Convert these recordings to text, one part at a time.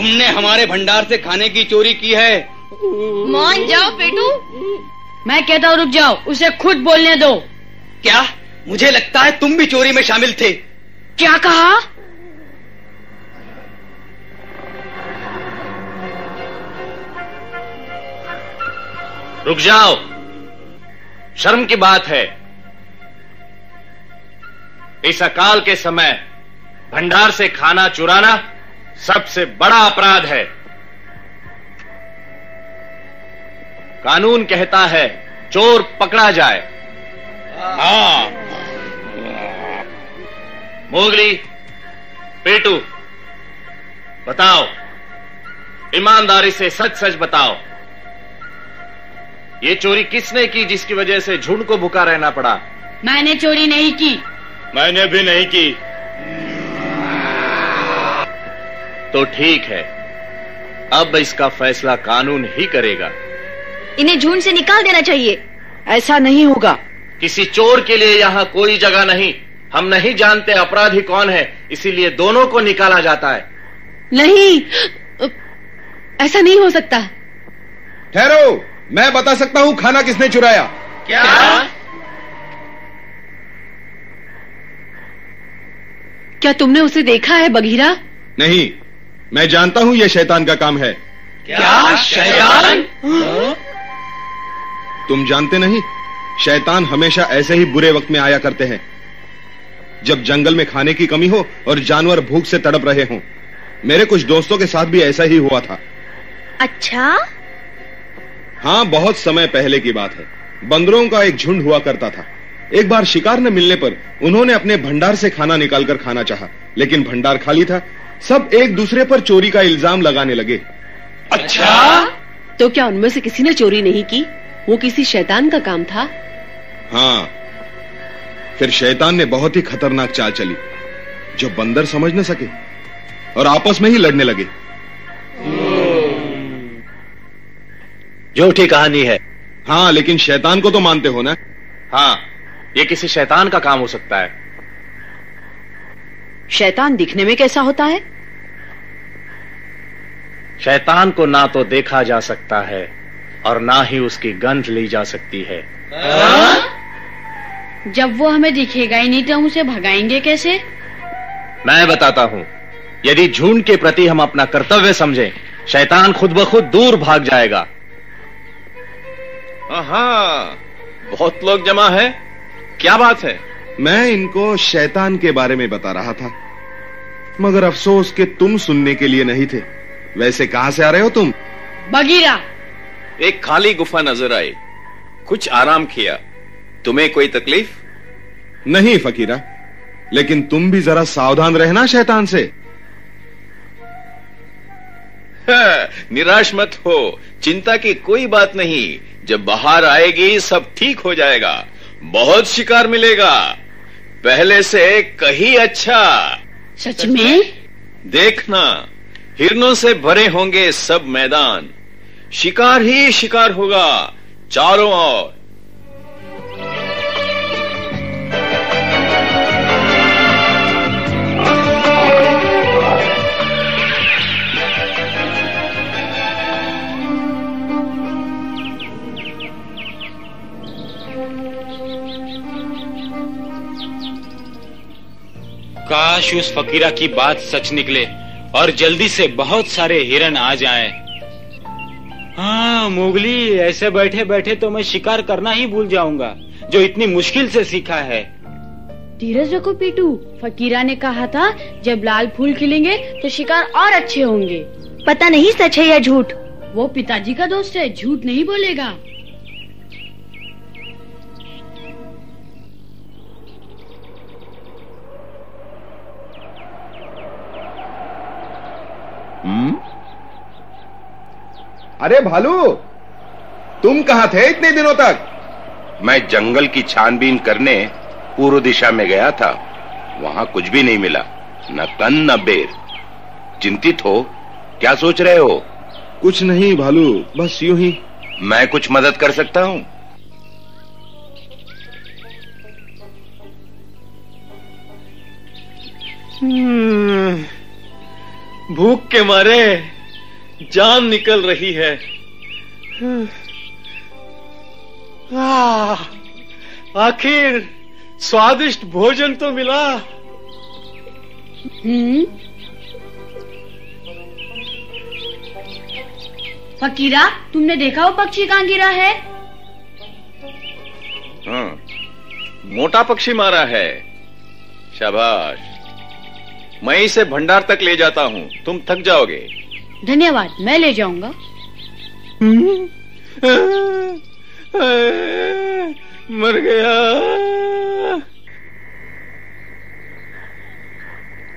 तुमने हमारे भंडार से खाने की चोरी की है। मान जाओ पेटू। मैं कहता हूँ रुक जाओ, उसे खुद बोलने दो। क्या? मुझे लगता है तुम भी चोरी में शामिल थे। क्या कहा? रुक जाओ, शर्म की बात है। इस अकाल के समय भंडार से खाना चुराना सबसे बड़ा अपराध है। कानून कहता है चोर पकड़ा जाए। हाँ। मोगली, पेटू, बताओ, ईमानदारी से सच सच बताओ, ये चोरी किसने की जिसकी वजह से झुंड को भूखा रहना पड़ा? मैंने चोरी नहीं की। मैंने भी नहीं की। तो ठीक है, अब इसका फैसला कानून ही करेगा। इन्हें झुंड से निकाल देना चाहिए। ऐसा नहीं होगा। किसी चोर के लिए यहाँ कोई जगह नहीं। हम नहीं जानते अपराधी कौन है, इसीलिए दोनों को निकाला जाता है। नहीं, ऐसा नहीं हो सकता। ठहरो, मैं बता सकता हूँ खाना किसने चुराया। क्या? क्या तुमने उसे देखा है बघीरा? नहीं, मैं जानता हूँ यह शैतान का काम है। क्या? शैतान? तुम जानते नहीं, शैतान हमेशा ऐसे ही बुरे वक्त में आया करते हैं, जब जंगल में खाने की कमी हो और जानवर भूख से तड़प रहे हों। मेरे कुछ दोस्तों के साथ भी ऐसा ही हुआ था। अच्छा? हाँ, बहुत समय पहले की बात है। बंदरों का एक झुंड हुआ करता था। एक बार शिकार न मिलने पर उन्होंने अपने भंडार से खाना निकालकर खाना चाहा, लेकिन भंडार खाली था। सब एक दूसरे पर चोरी का इल्जाम लगाने लगे। अच्छा? तो क्या उनमें से किसी ने चोरी नहीं की? वो किसी शैतान का काम था? हाँ, फिर शैतान ने बहुत ही खतरनाक चाल चली, जो बंदर समझ न सके और आपस में ही लड़ने लगे। झूठी कहानी है। हाँ, लेकिन शैतान को तो मानते हो ना? हाँ, ये किसी शैतान का काम हो सकता है। शैतान दिखने में कैसा होता है? शैतान को ना तो देखा जा सकता है और ना ही उसकी गंध ली जा सकती है। जब वो हमें दिखेगा ही नहीं तो हम उसे भगाएंगे कैसे? मैं बताता हूं, यदि झुंड के प्रति हम अपना कर्तव्य समझें, शैतान खुद ब खुद दूर भाग जाएगा। हाँ, बहुत लोग जमा है। क्या बात है? मैं इनको शैतान के बारे में बता रहा था, मगर अफसोस कि तुम सुनने के लिए नहीं थे। वैसे कहां से आ रहे हो तुम? बगीरा। एक खाली गुफा नजर आई, कुछ आराम किया। तुम्हें कोई तकलीफ? नहीं फकीरा, लेकिन तुम भी जरा सावधान रहना शैतान से। निराश मत हो, चिंता की कोई बात नहीं। जब बाहर आएगी सब ठीक हो जाएगा। बहुत शिकार मिलेगा, पहले से कहीं अच्छा। सच में? देखना, हिरनों से भरे होंगे सब मैदान। शिकार ही शिकार होगा चारों ओर। काश उस फकीरा की बात सच निकले और जल्दी से बहुत सारे हिरन आ जाएं। हाँ मोगली, ऐसे बैठे बैठे तो मैं शिकार करना ही भूल जाऊंगा, जो इतनी मुश्किल से सीखा है। धीरज रखो पेटू, फकीरा ने कहा था जब लाल फूल खिलेंगे तो शिकार और अच्छे होंगे। पता नहीं सच है या झूठ। वो पिताजी का दोस्त है, झूठ नहीं बोलेगा। अरे भालू, तुम कहां थे इतने दिनों तक? मैं जंगल की छानबीन करने पूर्व दिशा में गया था। वहां कुछ भी नहीं मिला, न कन न बेर। चिंतित हो? क्या सोच रहे हो? कुछ नहीं भालू, बस यूं ही। मैं कुछ मदद कर सकता हूं? भूख के मारे जान निकल रही है। आखिर स्वादिष्ट भोजन तो मिला। फकीरा, तुमने देखा वो पक्षी कहाँ गिरा है? हाँ, मोटा पक्षी मारा है। शाबाश। मैं इसे भंडार तक ले जाता हूँ, तुम थक जाओगे। धन्यवाद, मैं ले जाऊंगा। मर गया।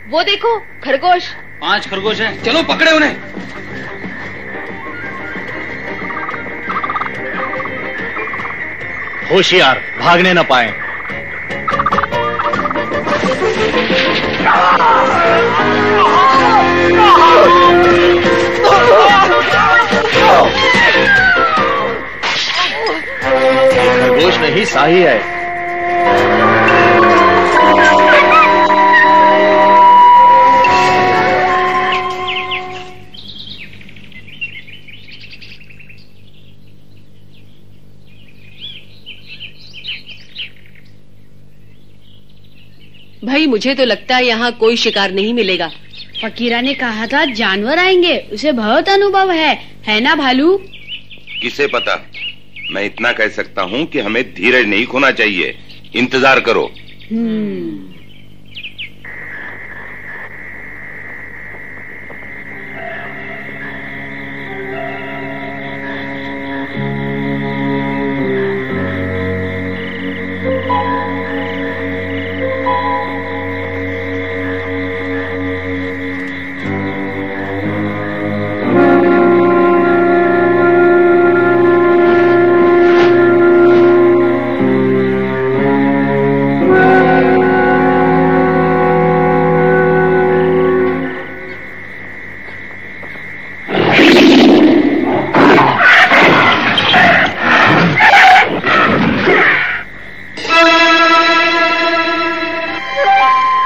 वो देखो, खरगोश। 5 खरगोश हैं, चलो पकड़े उन्हें। होशियार, भागने न पाए। खरगोश नहीं, शाही है। भाई, मुझे तो लगता है यहाँ कोई शिकार नहीं मिलेगा। फकीरा ने कहा था जानवर आएंगे, उसे बहुत अनुभव है ना भालू? किसे पता। मैं इतना कह सकता हूँ कि हमें धीरज नहीं खोना चाहिए। इंतजार करो।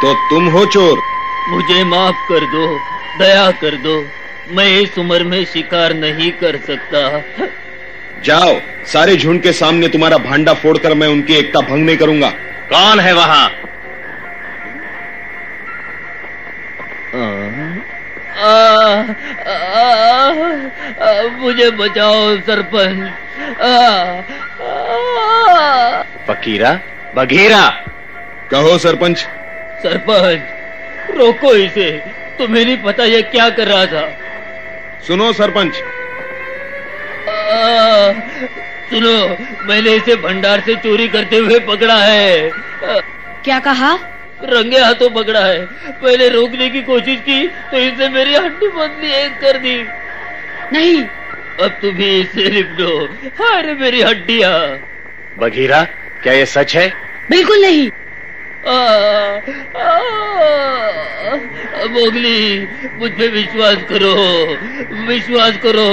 तो तुम हो चोर? मुझे माफ कर दो, दया कर दो। मैं इस उम्र में शिकार नहीं कर सकता। जाओ, सारे झुंड के सामने तुम्हारा भांडा फोड़कर मैं उनकी एकता भंग नहीं करूंगा। कौन है वहां? मुझे बचाओ सरपंच। फकीरा, बघीरा। कहो सरपंच। सरपंच, रोको इसे। तुम्हें नहीं पता ये क्या कर रहा था। सुनो सरपंच। सुनो, मैंने इसे भंडार से चोरी करते हुए पकड़ा है। क्या कहा? रंगे हाथों पकड़ा है। मैंने रोकने की कोशिश की तो इसने मेरी हड्डी बदली एक कर दी। नहीं, अब तुम ही इसे निपटो। हाय मेरी हड्डियां। बघीरा, क्या ये सच है? बिल्कुल नहीं। मोगली, मुझ पे विश्वास करो, विश्वास करो।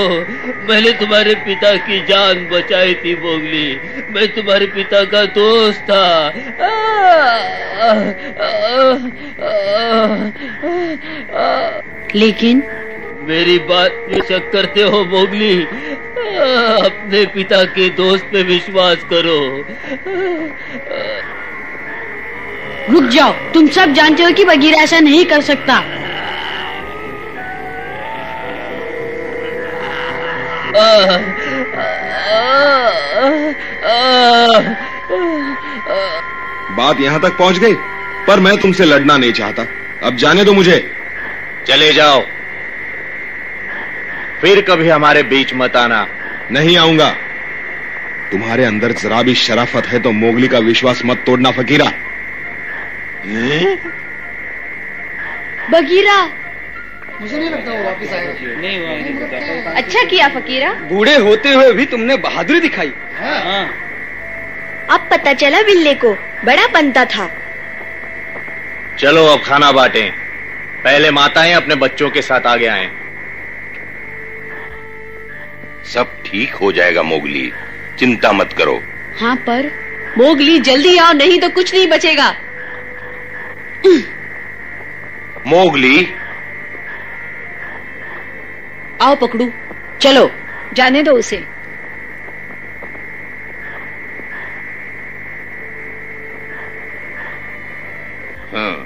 मैंने तुम्हारे पिता की जान बचाई थी मोगली। मैं तुम्हारे पिता का दोस्त था। लेकिन मेरी बात पे शक करते हो मोगली? अपने पिता के दोस्त पे विश्वास करो। रुक जाओ, तुम सब जानते हो कि बघीरा ऐसा नहीं कर सकता। बात यहाँ तक पहुँच गई, पर मैं तुमसे लड़ना नहीं चाहता। अब जाने दो मुझे। चले जाओ, फिर कभी हमारे बीच मत आना। नहीं आऊंगा। तुम्हारे अंदर जरा भी शराफत है तो मोगली का विश्वास मत तोड़ना फकीरा। बघीरा, मुझे नहीं लगता वो वापस आएगा। नहीं, अच्छा किया फकीरा। बूढ़े होते हुए भी तुमने बहादुरी दिखाई। हाँ। अब पता चला बिल्ले को, बड़ा बनता था। चलो अब खाना बांटें। पहले माताएं अपने बच्चों के साथ आगे आएं। सब ठीक हो जाएगा मोगली, चिंता मत करो। हाँ, पर मोगली जल्दी आओ, नहीं तो कुछ नहीं बचेगा। मोगली, आओ पकड़ू, चलो। जाने दो उसे। हाँ,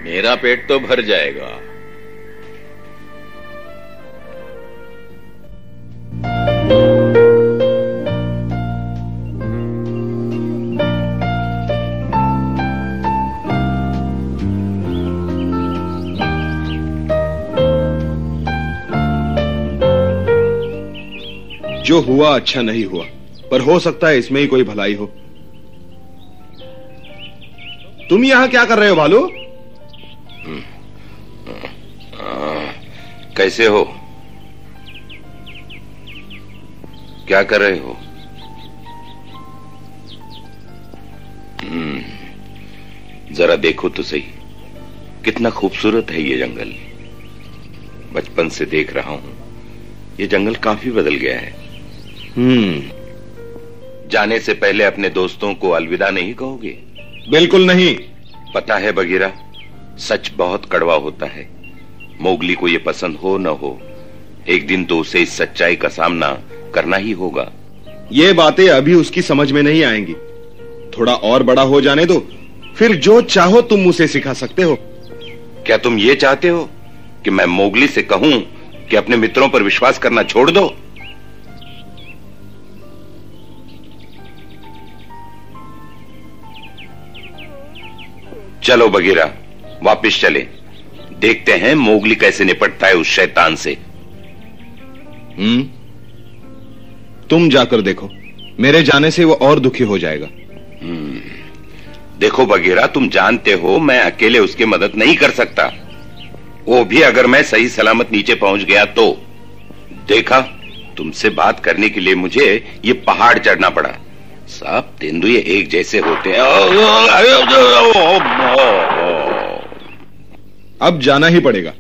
मेरा पेट तो भर जाएगा। जो हुआ अच्छा नहीं हुआ, पर हो सकता है इसमें ही कोई भलाई हो। तुम यहां क्या कर रहे हो भालू? कैसे हो? क्या कर रहे हो? जरा देखो तो सही, कितना खूबसूरत है ये जंगल। बचपन से देख रहा हूं, ये जंगल काफी बदल गया है। जाने से पहले अपने दोस्तों को अलविदा नहीं कहोगे? बिल्कुल नहीं। पता है बगीरा, सच बहुत कड़वा होता है। मोगली को ये पसंद हो न हो, एक दिन तो उसे इस सच्चाई का सामना करना ही होगा। ये बातें अभी उसकी समझ में नहीं आएंगी। थोड़ा और बड़ा हो जाने दो, फिर जो चाहो तुम उसे सिखा सकते हो। क्या तुम ये चाहते हो कि मैं मोगली से कहूं कि अपने मित्रों पर विश्वास करना छोड़ दो? चलो बगीरा, वापस चले, देखते हैं मोगली कैसे निपटता है उस शैतान से। तुम जाकर देखो, मेरे जाने से वो और दुखी हो जाएगा। देखो बगीरा, तुम जानते हो मैं अकेले उसकी मदद नहीं कर सकता। वो भी अगर मैं सही सलामत नीचे पहुंच गया तो। देखा, तुमसे बात करने के लिए मुझे ये पहाड़ चढ़ना पड़ा। सब तेंदुए एक जैसे होते हैं। अब जाना ही पड़ेगा।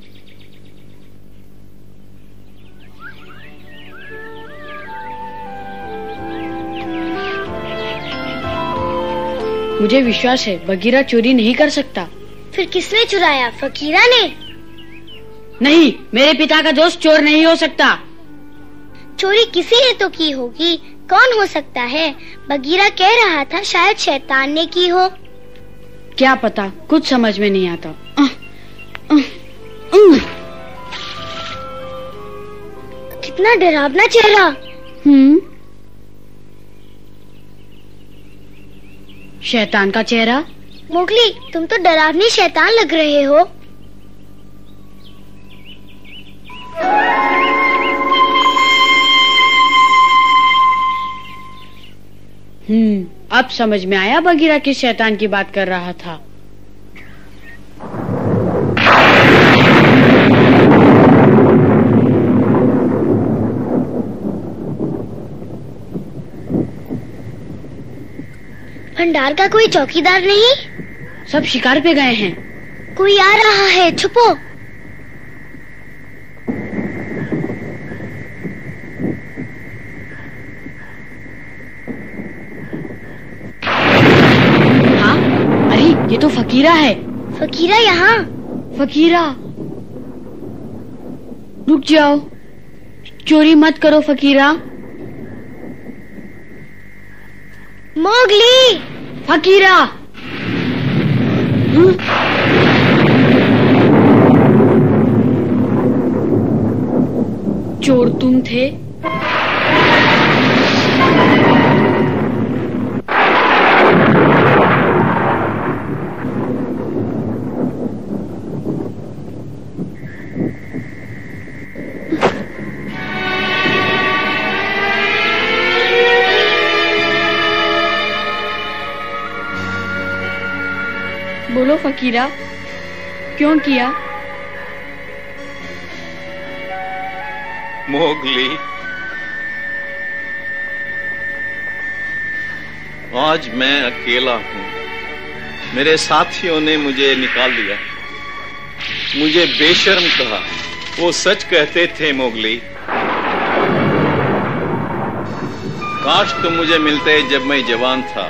मुझे विश्वास है बगीरा चोरी नहीं कर सकता। फिर किसने चुराया? फकीरा ने? नहीं, मेरे पिता का दोस्त चोर नहीं हो सकता। चोरी किसी ने तो की होगी, कौन हो सकता है? बगीरा कह रहा था शायद शैतान ने की हो। क्या पता, कुछ समझ में नहीं आता। कितना डरावना चेहरा। शैतान का चेहरा? मोगली, तुम तो डरावनी शैतान लग रहे हो। अब समझ में आया बगीरा किस शैतान की बात कर रहा था। भंडार का कोई चौकीदार नहीं? सब शिकार पे गए हैं। कोई आ रहा है, छुपो। हाँ, अरे ये तो फकीरा है। फकीरा यहाँ? फकीरा, रुक जाओ, चोरी मत करो फकीरा। मोगली! फकीरा! चोर तुम थे? बोलो फकीरा, क्यों किया? मोगली, आज मैं अकेला हूं। मेरे साथियों ने मुझे निकाल दिया, मुझे बेशर्म कहा। वो सच कहते थे मोगली। काश तुम मुझे मिलते जब मैं जवान था,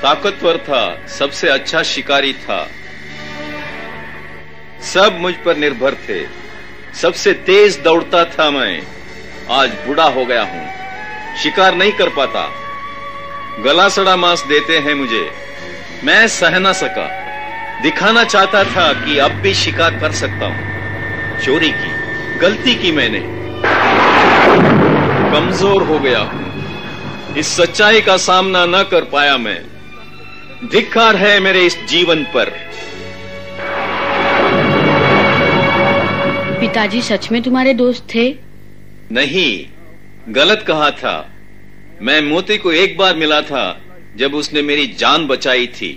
ताकतवर था, सबसे अच्छा शिकारी था। सब मुझ पर निर्भर थे। सबसे तेज दौड़ता था मैं। आज बूढ़ा हो गया हूं, शिकार नहीं कर पाता। गला सड़ा मांस देते हैं मुझे, मैं सह न सका। दिखाना चाहता था कि अब भी शिकार कर सकता हूं। चोरी की, गलती की मैंने। कमजोर हो गया हूं, इस सच्चाई का सामना न कर पाया मैं। धिक्कार है मेरे इस जीवन पर। पिताजी सच में तुम्हारे दोस्त थे? नहीं, गलत कहा था। मैं मोती को एक बार मिला था जब उसने मेरी जान बचाई थी।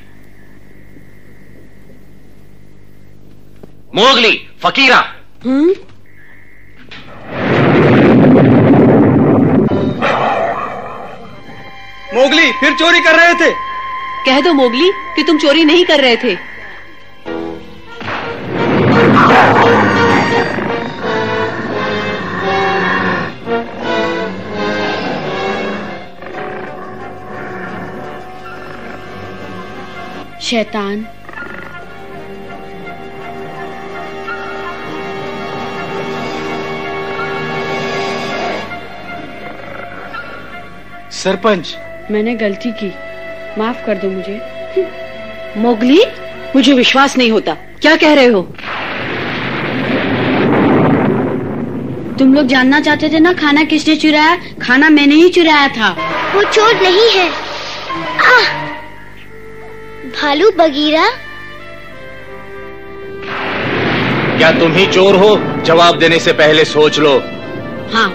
मोगली, फकीरा। मोगली फिर चोरी कर रहे थे। कह दो मोगली कि तुम चोरी नहीं कर रहे थे। शैतान। सरपंच, मैंने गलती की, माफ कर दो मुझे। मोगली, मुझे विश्वास नहीं होता। क्या कह रहे हो? तुम लोग जानना चाहते थे ना खाना किसने चुराया? खाना मैंने ही चुराया था। वो चोर नहीं है। भालू बगीरा। क्या तुम ही चोर हो? जवाब देने से पहले सोच लो। हाँ।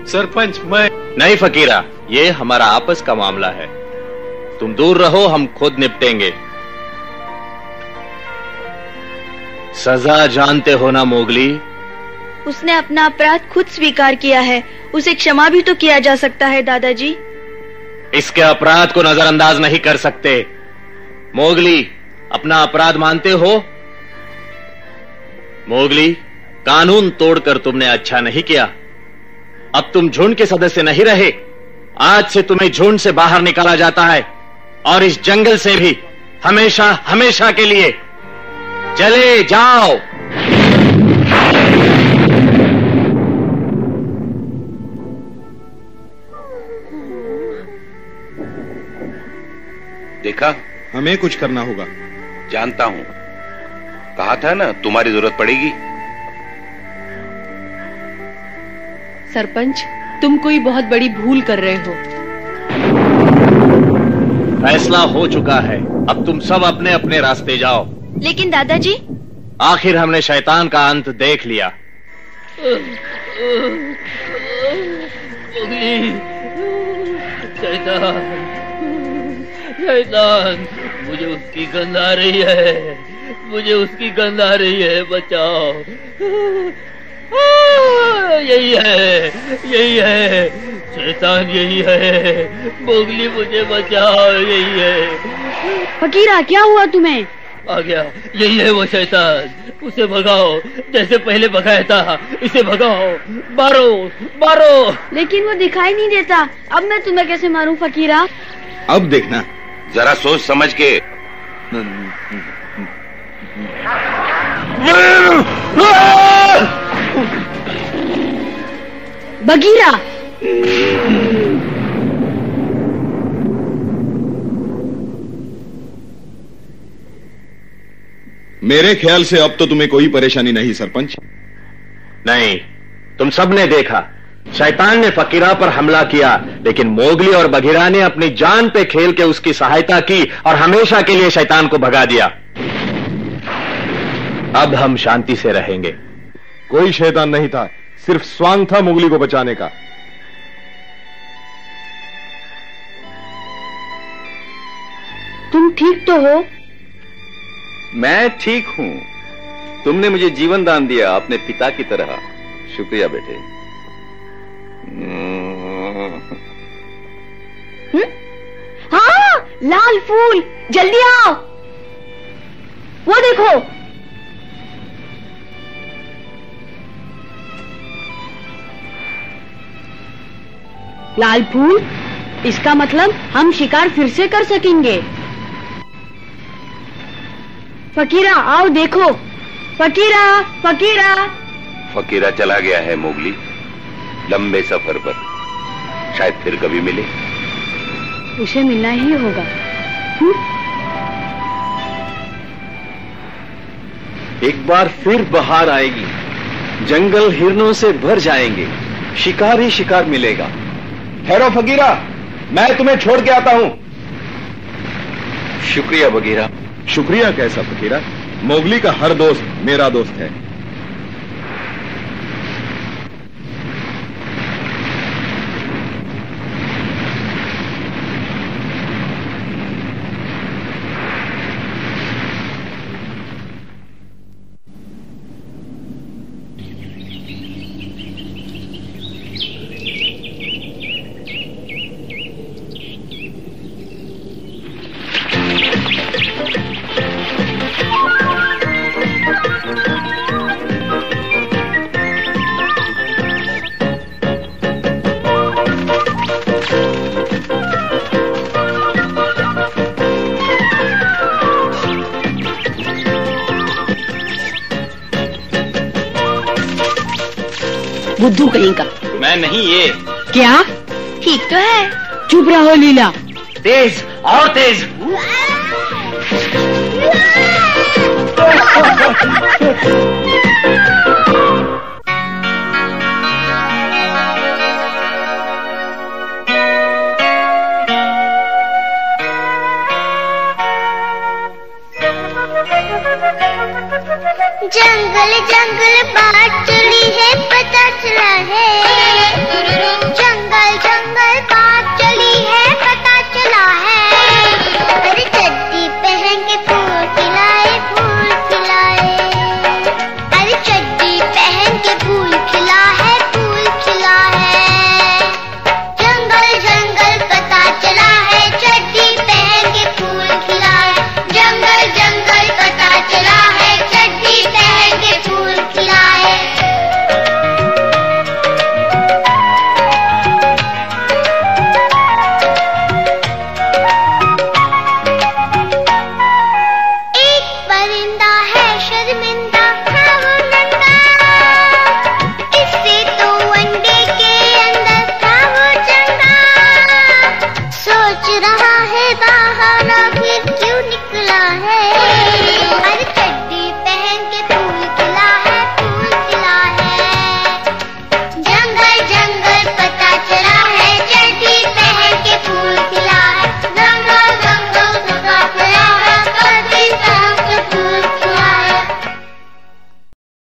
सरपंच, मैं नहीं फकीरा, ये हमारा आपस का मामला है। तुम दूर रहो, हम खुद निपटेंगे। सजा जानते हो ना मोगली? उसने अपना अपराध खुद स्वीकार किया है, उसे क्षमा भी तो किया जा सकता है दादाजी। इसके अपराध को नजरअंदाज नहीं कर सकते। मोगली, अपना अपराध मानते हो? मोगली, कानून तोड़कर तुमने अच्छा नहीं किया। अब तुम झुंड के सदस्य नहीं रहे। आज से तुम्हें झुंड से बाहर निकाला जाता है और इस जंगल से भी हमेशा हमेशा के लिए। चले जाओ। देखा, हमें कुछ करना होगा। जानता हूं, कहा था ना तुम्हारी जरूरत पड़ेगी। सरपंच, तुम कोई बहुत बड़ी भूल कर रहे हो। फैसला हो चुका है, अब तुम सब अपने अपने रास्ते जाओ। लेकिन दादाजी, आखिर हमने शैतान का अंत देख लिया। शैतान, मुझे उसकी गंध आ रही है, मुझे उसकी गंध आ रही है, बचाओ। यही है, यही है, शैतान यही है। मोगली, मुझे बचाओ, यही है। फकीरा, क्या हुआ तुम्हें? आ गया, यही है वो शैतान। उसे भगाओ, जैसे पहले भगाया था। इसे भगाओ, मारो, मारो। लेकिन वो दिखाई नहीं देता। अब मैं तुम्हें कैसे मारूं फकीरा? अब देखना, जरा सोच समझ के। बगीरा, मेरे ख्याल से अब तो तुम्हें कोई परेशानी नहीं सरपंच। नहीं, तुम सबने देखा, शैतान ने फकीरा पर हमला किया, लेकिन मोगली और बगीरा ने अपनी जान पे खेल के उसकी सहायता की और हमेशा के लिए शैतान को भगा दिया। अब हम शांति से रहेंगे। कोई शैतान नहीं था, सिर्फ स्वांग था मोगली को बचाने का। तुम ठीक तो हो? मैं ठीक हूं। तुमने मुझे जीवन दान दिया अपने पिता की तरह। शुक्रिया बेटे। हाँ, लाल फूल, जल्दी आओ। वो देखो। लाल फूल, इसका मतलब हम शिकार फिर से कर सकेंगे। फकीरा, आओ देखो। फकीरा, फकीरा। फकीरा चला गया है मोगली, लंबे सफर पर। शायद फिर कभी मिले। उसे मिलना ही होगा। एक बार फिर बहार आएगी, जंगल हिरणों से भर जाएंगे, शिकार ही शिकार मिलेगा। ठहरो फकीरा, मैं तुम्हें छोड़ के आता हूं। शुक्रिया बगीरा। शुक्रिया कैसा फकीरा, मोगली का हर दोस्त मेरा दोस्त है। बुद्धू कहीं का। मैं नहीं, ये क्या? ठीक तो है। चुप रहो लीला। तेज और तेज। जंगल जंगल बात चली है, पता चला है। जंगल जंगल बात